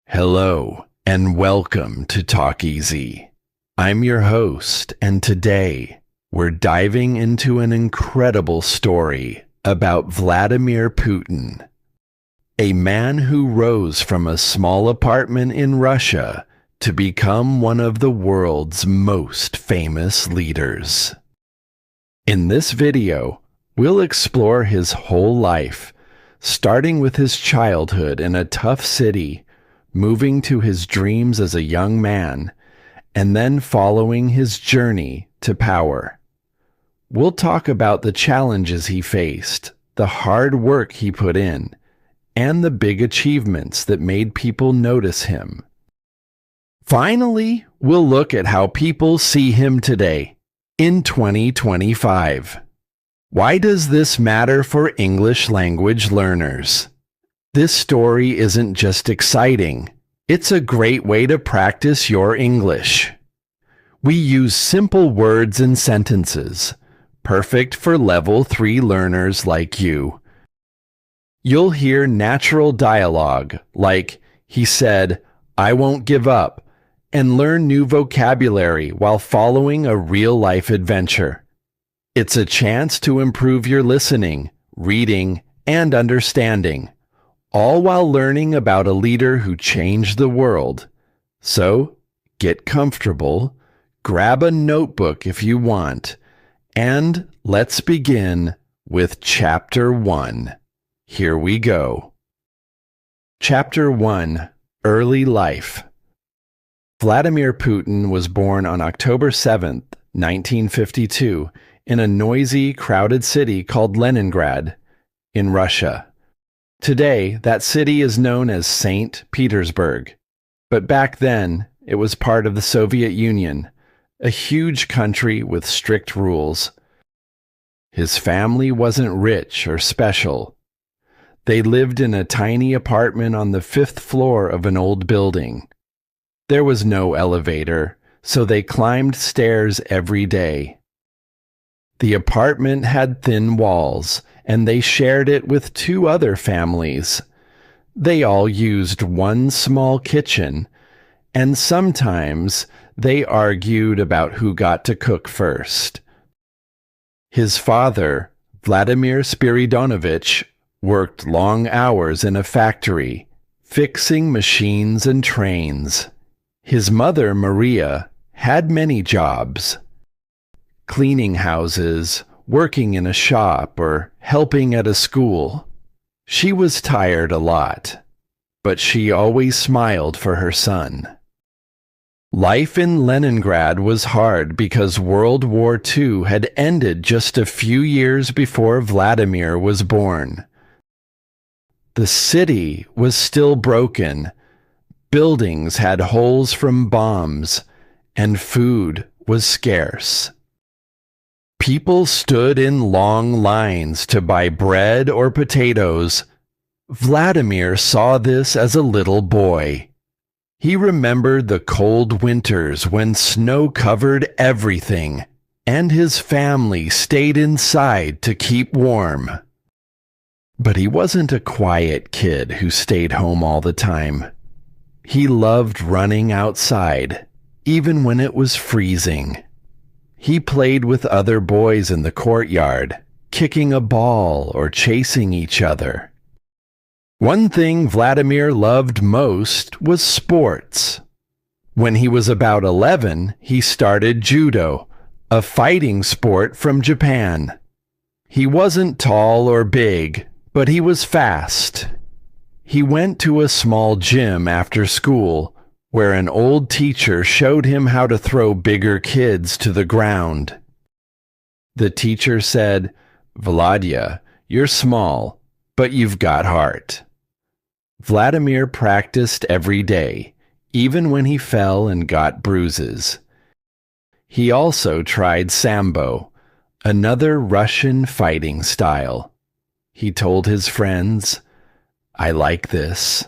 Hello, and welcome to Talk Easy. I'm your host, and today we're diving into an incredible story about Vladimir Putin, a man who rose from a small apartment in Russia to become one of the world's most famous leaders. In this video, we'll explore his whole life, starting with his childhood in a tough city, moving to his dreams as a young man, and then following his journey to power. We'll talk about the challenges he faced, the hard work he put in, and the big achievements that made people notice him. Finally, we'll look at how people see him today, in 2025. Why does this matter for English language learners? This story isn't just exciting, it's a great way to practice your English. We use simple words and sentences, perfect for level 3 learners like you. You'll hear natural dialogue like, he said, "I won't give up," and learn new vocabulary while following a real-life adventure. It's a chance to improve your listening, reading, and understanding, all while learning about a leader who changed the world. So, get comfortable, grab a notebook if you want, and let's begin with Chapter 1. Here we go. Chapter 1: Early Life. Vladimir Putin was born on October 7th, 1952, in a noisy, crowded city called Leningrad, in Russia. Today, that city is known as St. Petersburg, but back then, it was part of the Soviet Union, a huge country with strict rules. His family wasn't rich or special. They lived in a tiny apartment on the 5th floor of an old building. There was no elevator, so they climbed stairs every day. The apartment had thin walls, and they shared it with 2 other families. They all used one small kitchen, and sometimes they argued about who got to cook first. His father, Vladimir Spiridonovich, worked long hours in a factory, fixing machines and trains. His mother, Maria, had many jobs: cleaning houses, working in a shop, or helping at a school. She was tired a lot, but she always smiled for her son. Life in Leningrad was hard because World War II had ended just a few years before Vladimir was born. The city was still broken, buildings had holes from bombs, and food was scarce. People stood in long lines to buy bread or potatoes. Vladimir saw this as a little boy. He remembered the cold winters when snow covered everything, and his family stayed inside to keep warm. But he wasn't a quiet kid who stayed home all the time. He loved running outside, even when it was freezing. He played with other boys in the courtyard, kicking a ball or chasing each other. One thing Vladimir loved most was sports. When he was about 11, he started judo, a fighting sport from Japan. He wasn't tall or big, but he was fast. He went to a small gym after school, where an old teacher showed him how to throw bigger kids to the ground. The teacher said, "Vladya, you're small, but you've got heart." Vladimir practiced every day, even when he fell and got bruises. He also tried Sambo, another Russian fighting style. He told his friends, "I like this.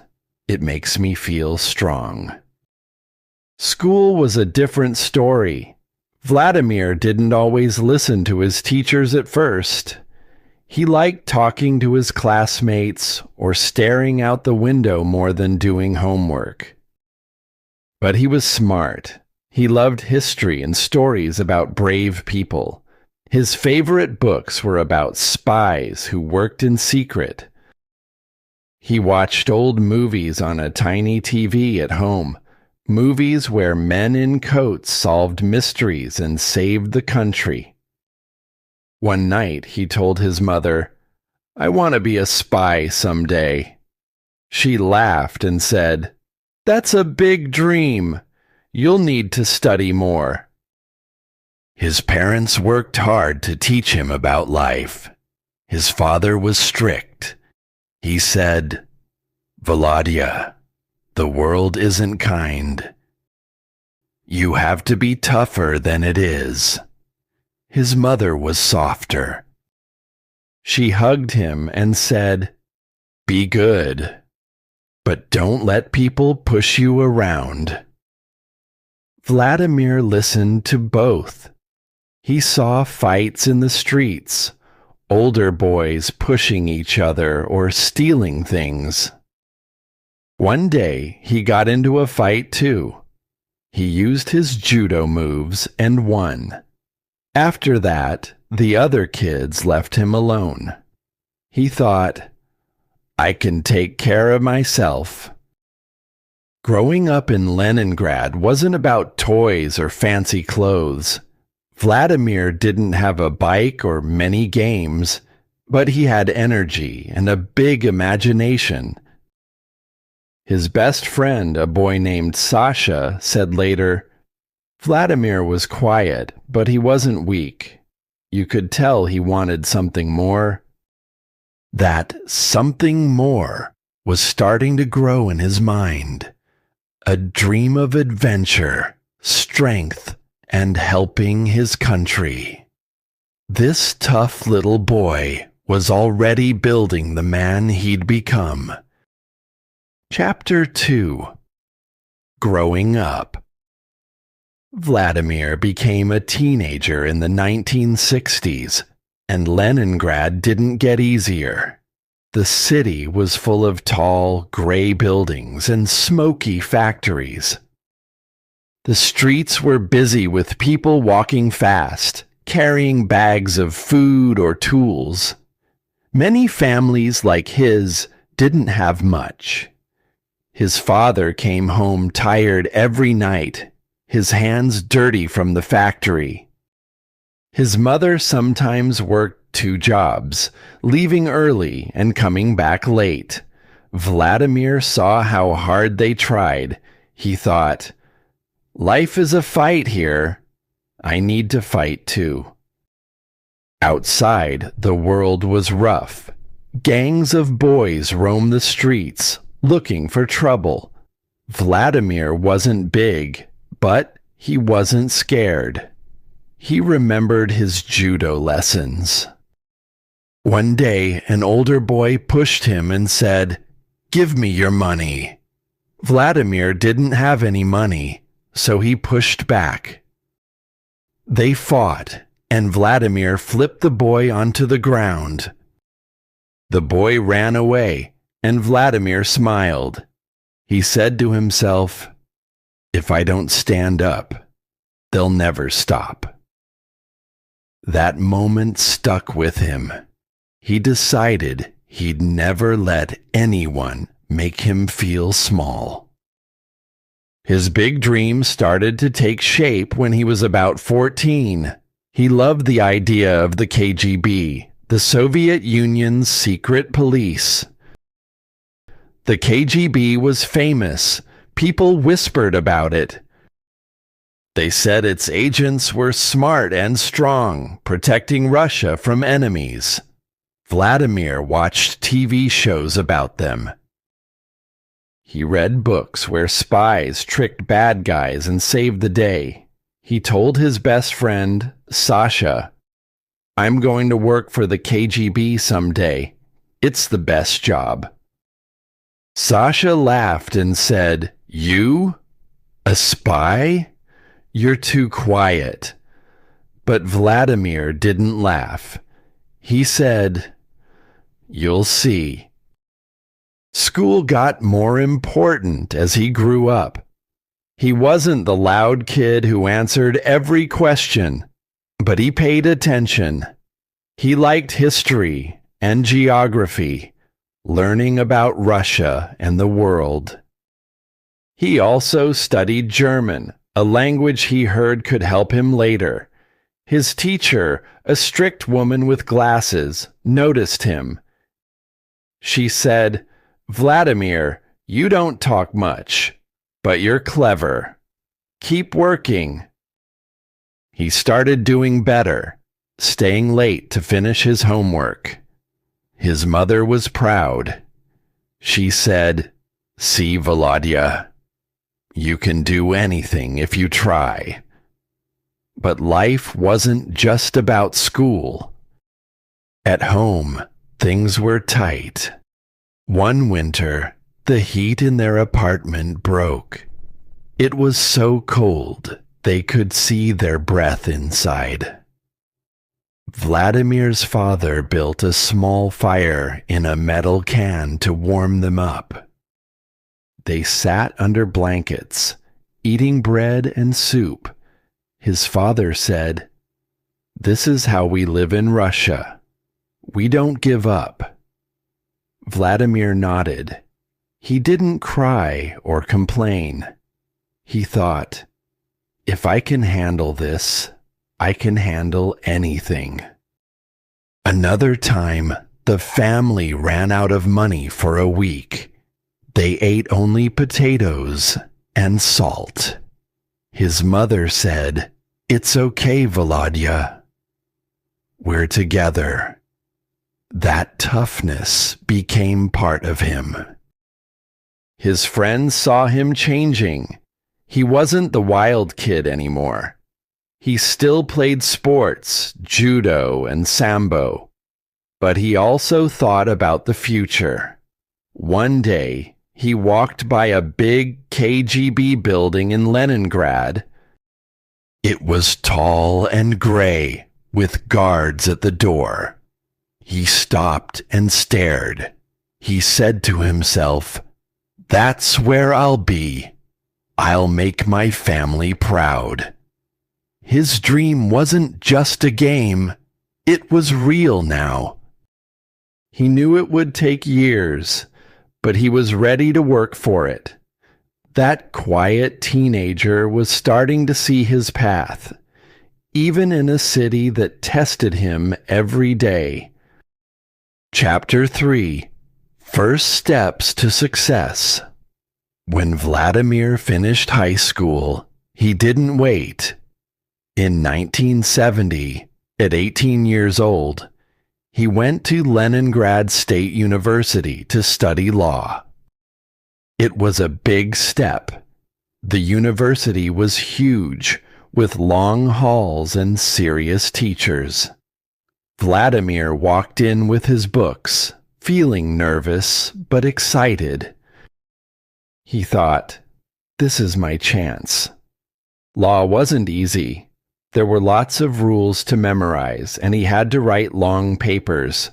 It makes me feel strong." School was a different story. Vladimir didn't always listen to his teachers at first. He liked talking to his classmates or staring out the window more than doing homework. But he was smart. He loved history and stories about brave people. His favorite books were about spies who worked in secret. He watched old movies on a tiny TV at home, movies where men in coats solved mysteries and saved the country. One night, he told his mother, "I want to be a spy someday." She laughed and said, "That's a big dream. You'll need to study more." His parents worked hard to teach him about life. His father was strict. He said, "Volodya, the world isn't kind. You have to be tougher than it is." His mother was softer. She hugged him and said, "Be good, but don't let people push you around." Vladimir listened to both. He saw fights in the streets, older boys pushing each other or stealing things. One day, he got into a fight too. He used his judo moves and won. After that, the other kids left him alone. He thought, "I can take care of myself." Growing up in Leningrad wasn't about toys or fancy clothes. Vladimir didn't have a bike or many games, but he had energy and a big imagination. His best friend, a boy named Sasha, said later, "Vladimir was quiet, but he wasn't weak. You could tell he wanted something more." That something more was starting to grow in his mind. A dream of adventure, strength, and helping his country. This tough little boy was already building the man he'd become. Chapter 2. Growing Up. Vladimir became a teenager in the 1960s, and Leningrad didn't get easier. The city was full of tall, gray buildings and smoky factories. The streets were busy with people walking fast, carrying bags of food or tools. Many families like his didn't have much. His father came home tired every night, his hands dirty from the factory. His mother sometimes worked 2 jobs, leaving early and coming back late. Vladimir saw how hard they tried. He thought, "Life is a fight here. I need to fight too." Outside, the world was rough. Gangs of boys roamed the streets, looking for trouble. Vladimir wasn't big, but he wasn't scared. He remembered his judo lessons. One day, an older boy pushed him and said, "Give me your money." Vladimir didn't have any money, so he pushed back. They fought, and Vladimir flipped the boy onto the ground. The boy ran away, and Vladimir smiled. He said to himself, "If I don't stand up, they'll never stop." That moment stuck with him. He decided he'd never let anyone make him feel small. His big dream started to take shape when he was about 14. He loved the idea of the KGB, the Soviet Union's secret police. The KGB was famous. People whispered about it. They said its agents were smart and strong, protecting Russia from enemies. Vladimir watched TV shows about them. He read books where spies tricked bad guys and saved the day. He told his best friend, Sasha, "I'm going to work for the KGB someday. It's the best job." Sasha laughed and said, "You? A spy? You're too quiet." But Vladimir didn't laugh. He said, You'll see. School got more important as he grew up. He wasn't the loud kid who answered every question, but he paid attention. He liked history and geography, learning about Russia and the world. He also studied German, a language he heard could help him later. His teacher, a strict woman with glasses, noticed him. She said, "Vladimir, you don't talk much, but you're clever. Keep working." He started doing better, staying late to finish his homework. His mother was proud. She said, "See, Volodya, you can do anything if you try." But life wasn't just about school. At home, things were tight. One winter, the heat in their apartment broke. It was so cold, they could see their breath inside. Vladimir's father built a small fire in a metal can to warm them up. They sat under blankets, eating bread and soup. His father said, "This is how we live in Russia. We don't give up." Vladimir nodded. He didn't cry or complain. He thought, "If I can handle this, I can handle anything." Another time, the family ran out of money for a week. They ate only potatoes and salt. His mother said, "It's okay, Volodya. We're together." That toughness became part of him. His friends saw him changing. He wasn't the wild kid anymore. He still played sports, judo and sambo, but he also thought about the future. One day, he walked by a big KGB building in Leningrad. It was tall and gray, with guards at the door. He stopped and stared. He said to himself, "That's where I'll be. I'll make my family proud." His dream wasn't just a game. It was real now. He knew it would take years, but he was ready to work for it. That quiet teenager was starting to see his path, even in a city that tested him every day. Chapter 3: First Steps to Success. When Vladimir finished high school, he didn't wait. In 1970, at 18 years old, he went to Leningrad State University to study law. It was a big step. The university was huge, with long halls and serious teachers. Vladimir walked in with his books, feeling nervous but excited. He thought, "This is my chance." Law wasn't easy. There were lots of rules to memorize, and he had to write long papers.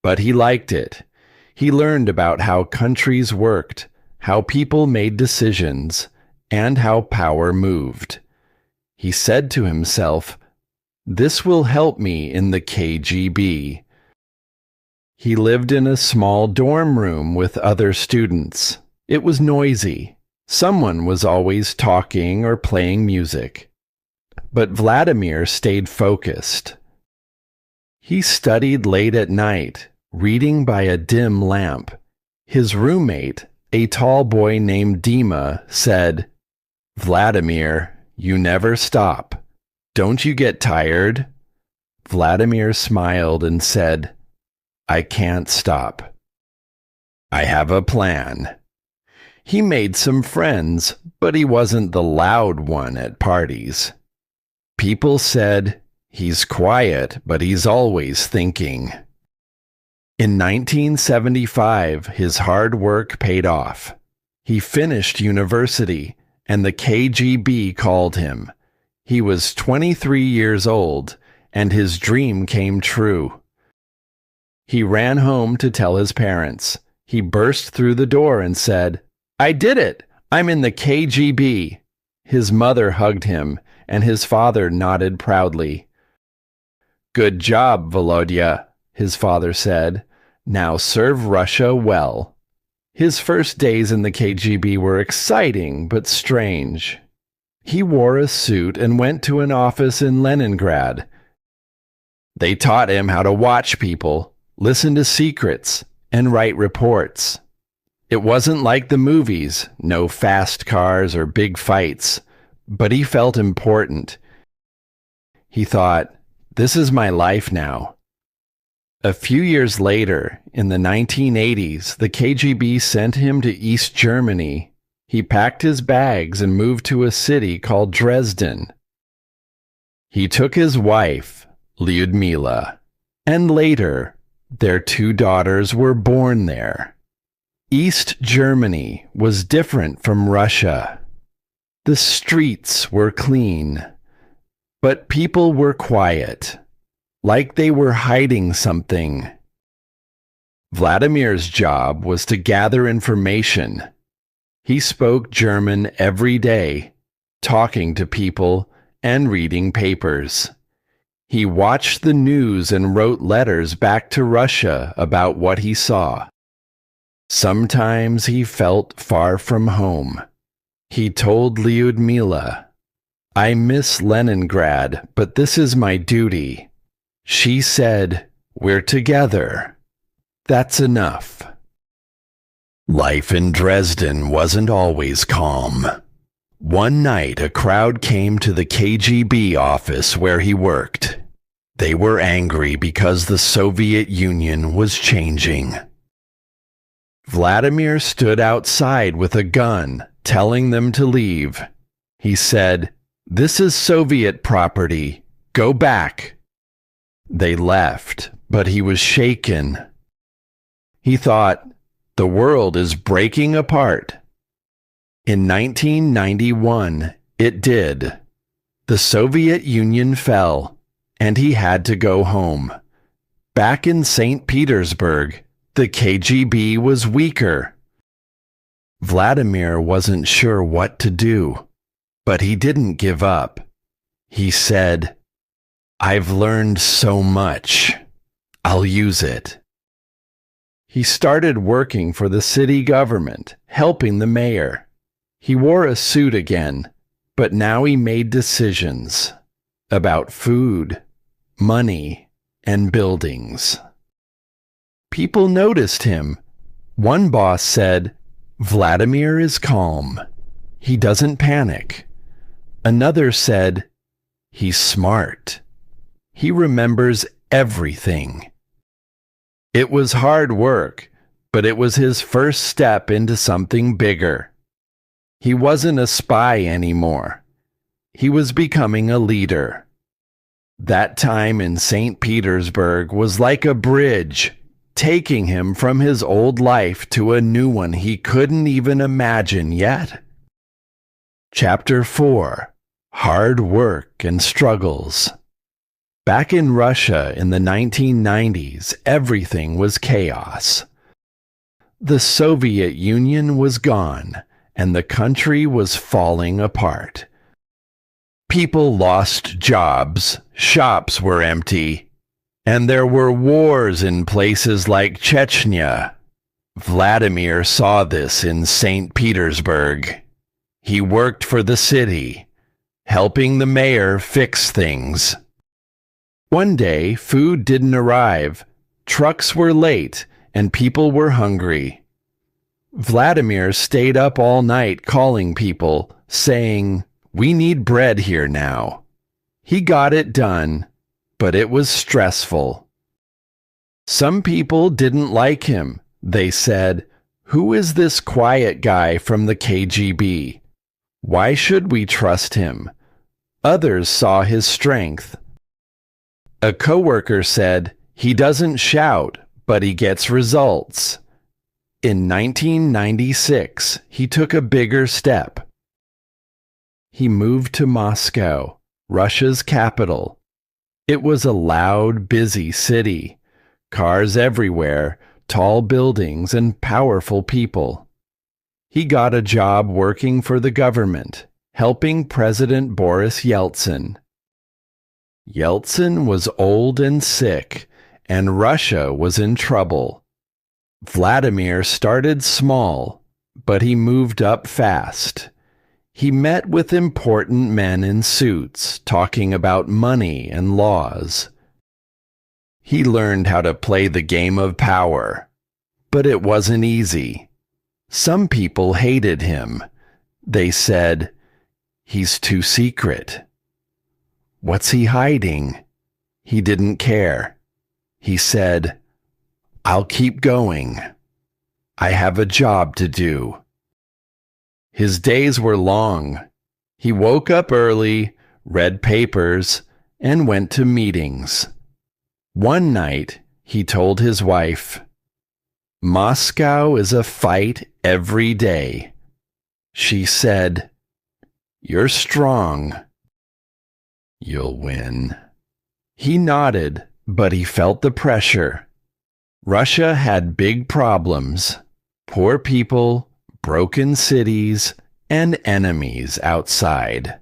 But he liked it. He learned about how countries worked, how people made decisions, and how power moved. He said to himself, "This will help me in the KGB." He lived in a small dorm room with other students. It was noisy. Someone was always talking or playing music. But Vladimir stayed focused. He studied late at night, reading by a dim lamp. His roommate, a tall boy named Dima, said, "Vladimir, you never stop. Don't you get tired?" Vladimir smiled and said, "I can't stop. I have a plan." He made some friends, but he wasn't the loud one at parties. People said, "He's quiet, but he's always thinking." In 1975, his hard work paid off. He finished university, and the KGB called him. He was 23 years old, and his dream came true. He ran home to tell his parents. He burst through the door and said, "I did it! I'm in the KGB." His mother hugged him, and his father nodded proudly. "Good job, Volodya," his father said. "Now serve Russia well." His first days in the KGB were exciting but strange. He wore a suit and went to an office in Leningrad. They taught him how to watch people, listen to secrets, and write reports. It wasn't like the movies, no fast cars or big fights, but he felt important. He thought, "This is my life now." A few years later, in the 1980s, the KGB sent him to East Germany. He packed his bags and moved to a city called Dresden. He took his wife, Lyudmila, and later, their 2 daughters were born there. East Germany was different from Russia. The streets were clean, but people were quiet, like they were hiding something. Vladimir's job was to gather information. He spoke German every day, talking to people and reading papers. He watched the news and wrote letters back to Russia about what he saw. Sometimes he felt far from home. He told Lyudmila, "I miss Leningrad, but this is my duty." She said, "We're together. That's enough." Life in Dresden wasn't always calm. One night, a crowd came to the KGB office where he worked. They were angry because the Soviet Union was changing. Vladimir stood outside with a gun, telling them to leave. He said, "This is Soviet property. Go back." They left, but he was shaken. He thought, the world is breaking apart. In 1991, it did. The Soviet Union fell, and he had to go home. Back in St. Petersburg, the KGB was weaker. Vladimir wasn't sure what to do, but he didn't give up. He said, "I've learned so much. I'll use it." He started working for the city government, helping the mayor. He wore a suit again, but now he made decisions about food, money, and buildings. People noticed him. One boss said, "Vladimir is calm. He doesn't panic." Another said, "He's smart. He remembers everything." It was hard work, but it was his first step into something bigger. He wasn't a spy anymore. He was becoming a leader. That time in St. Petersburg was like a bridge, taking him from his old life to a new one he couldn't even imagine yet. Chapter 4: Hard Work and Struggles. Back in Russia in the 1990s, everything was chaos. The Soviet Union was gone, and the country was falling apart. People lost jobs, shops were empty, and there were wars in places like Chechnya. Vladimir saw this in St. Petersburg. He worked for the city, helping the mayor fix things. One day, food didn't arrive, trucks were late, and people were hungry. Vladimir stayed up all night calling people, saying, "We need bread here now." He got it done, but it was stressful. Some people didn't like him. They said, "Who is this quiet guy from the KGB? Why should we trust him?" Others saw his strength. A coworker said, "He doesn't shout, but he gets results." In 1996, he took a bigger step. He moved to Moscow, Russia's capital. It was a loud, busy city. Cars everywhere, tall buildings, and powerful people. He got a job working for the government, helping President Boris Yeltsin. Yeltsin was old and sick, and Russia was in trouble. Vladimir started small, but he moved up fast. He met with important men in suits, talking about money and laws. He learned how to play the game of power, but it wasn't easy. Some people hated him. They said, "He's too secret. What's he hiding?" He didn't care. He said, "I'll keep going. I have a job to do." His days were long. He woke up early, read papers, and went to meetings. One night, he told his wife, "Moscow is a fight every day." She said, "You're strong. You'll win." He nodded, but he felt the pressure. Russia had big problems: poor people, broken cities, and enemies outside.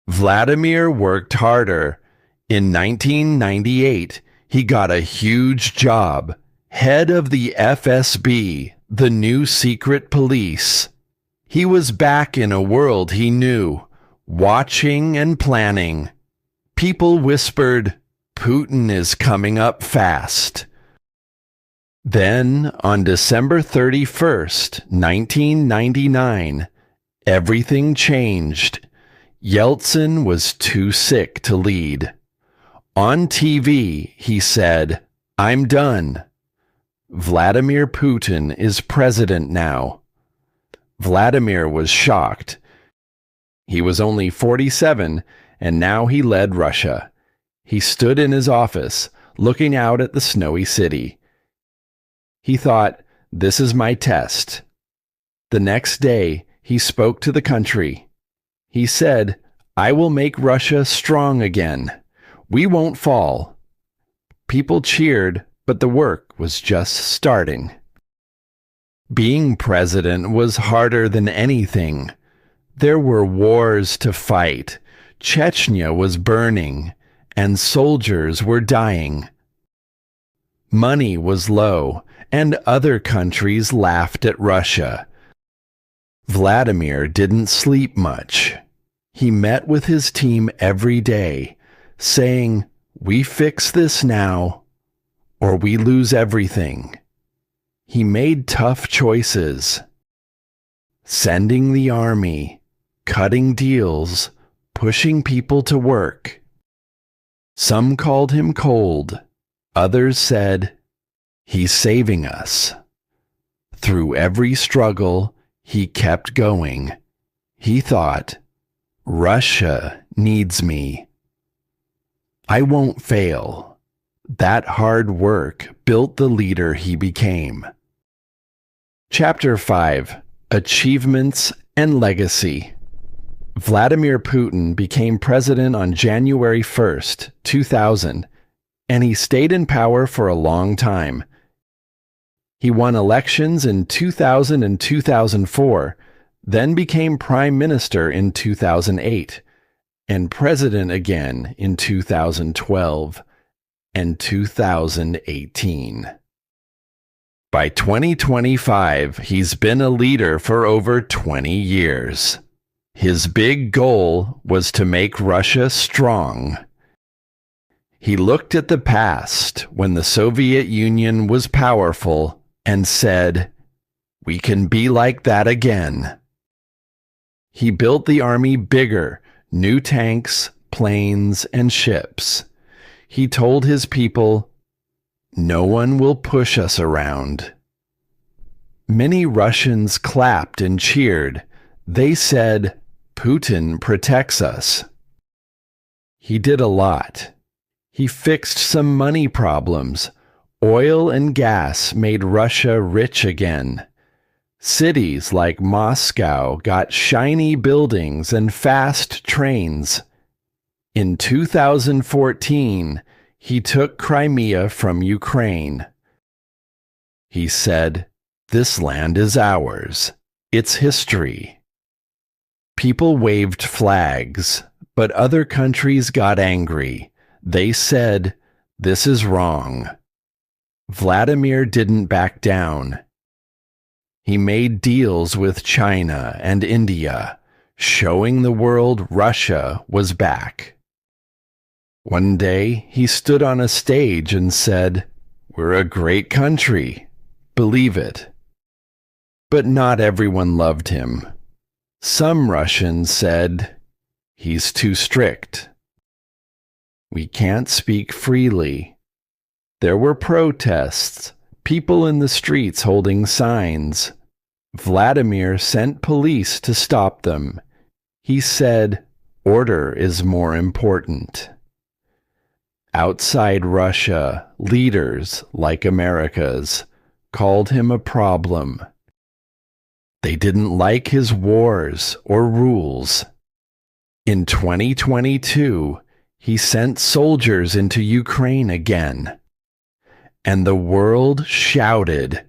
Vladimir worked harder. In 1998, he got a huge job, head of the FSB, the new secret police. He was back in a world he knew, watching and planning. People whispered, "Putin is coming up fast." Then, on December 31st, 1999, everything changed. Yeltsin was too sick to lead. On TV, he said, "I'm done. Vladimir Putin is president now." Vladimir was shocked. He was only 47, and now he led Russia. He stood in his office, looking out at the snowy city. He thought, "This is my test." The next day, he spoke to the country. He said, "I will make Russia strong again. We won't fall." People cheered, but the work was just starting. Being president was harder than anything. There were wars to fight. Chechnya was burning, and soldiers were dying. Money was low, and other countries laughed at Russia. Vladimir didn't sleep much. He met with his team every day, saying, "We fix this now, or we lose everything." He made tough choices. Sending the army, cutting deals, pushing people to work. Some called him cold. Others said, "He's saving us." Through every struggle, he kept going. He thought, "Russia needs me. I won't fail." That hard work built the leader he became. Chapter 5: Achievements and Legacy. Vladimir Putin became president on January 1st, 2000, and he stayed in power for a long time. He won elections in 2000 and 2004, then became prime minister in 2008, and president again in 2012 and 2018. By 2025, he's been a leader for over 20 years. His big goal was to make Russia strong. He looked at the past when the Soviet Union was powerful and said, "We can be like that again." He built the army bigger, new tanks, planes, and ships. He told his people, "No one will push us around." Many Russians clapped and cheered. They said, "Putin protects us." He did a lot. He fixed some money problems. Oil and gas made Russia rich again. Cities like Moscow got shiny buildings and fast trains. In 2014, He took Crimea from Ukraine. He said, "This land is ours. It's history." People waved flags, but other countries got angry. They said, "This is wrong." Vladimir didn't back down. He made deals with China and India, showing the world Russia was back. One day, he stood on a stage and said, "We're a great country. Believe it." But not everyone loved him. Some Russians said, "He's too strict. We can't speak freely." There were protests, people in the streets holding signs. Vladimir sent police to stop them. He said, "Order is more important." Outside Russia, leaders, like America's, called him a problem. They didn't like his wars or rules. In 2022, he sent soldiers into Ukraine again. And the world shouted.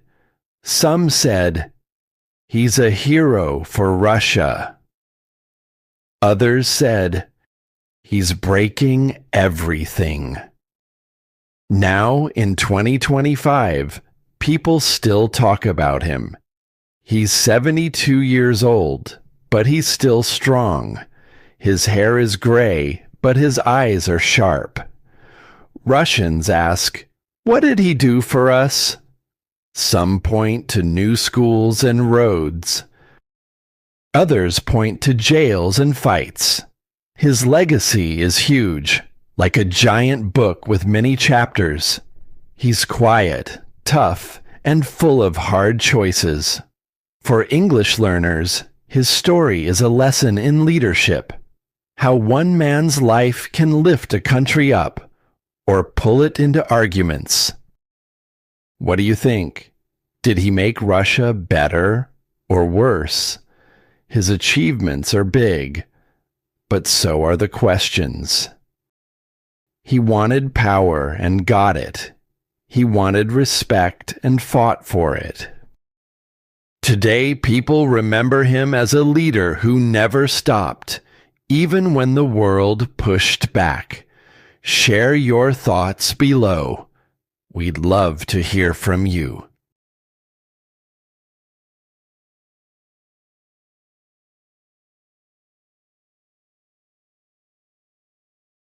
Some said, "He's a hero for Russia." Others said, "He's breaking everything." Now, in 2025, people still talk about him. He's 72 years old, but he's still strong. His hair is gray, but his eyes are sharp. Russians ask, "What did he do for us?" Some point to new schools and roads. Others point to jails and fights. His legacy is huge, like a giant book with many chapters. He's quiet, tough, and full of hard choices. For English learners, his story is a lesson in leadership, how one man's life can lift a country up or pull it into arguments. What do you think? Did he make Russia better or worse? His achievements are big, but so are the questions. He wanted power and got it. He wanted respect and fought for it. Today, people remember him as a leader who never stopped, even when the world pushed back. Share your thoughts below. We'd love to hear from you.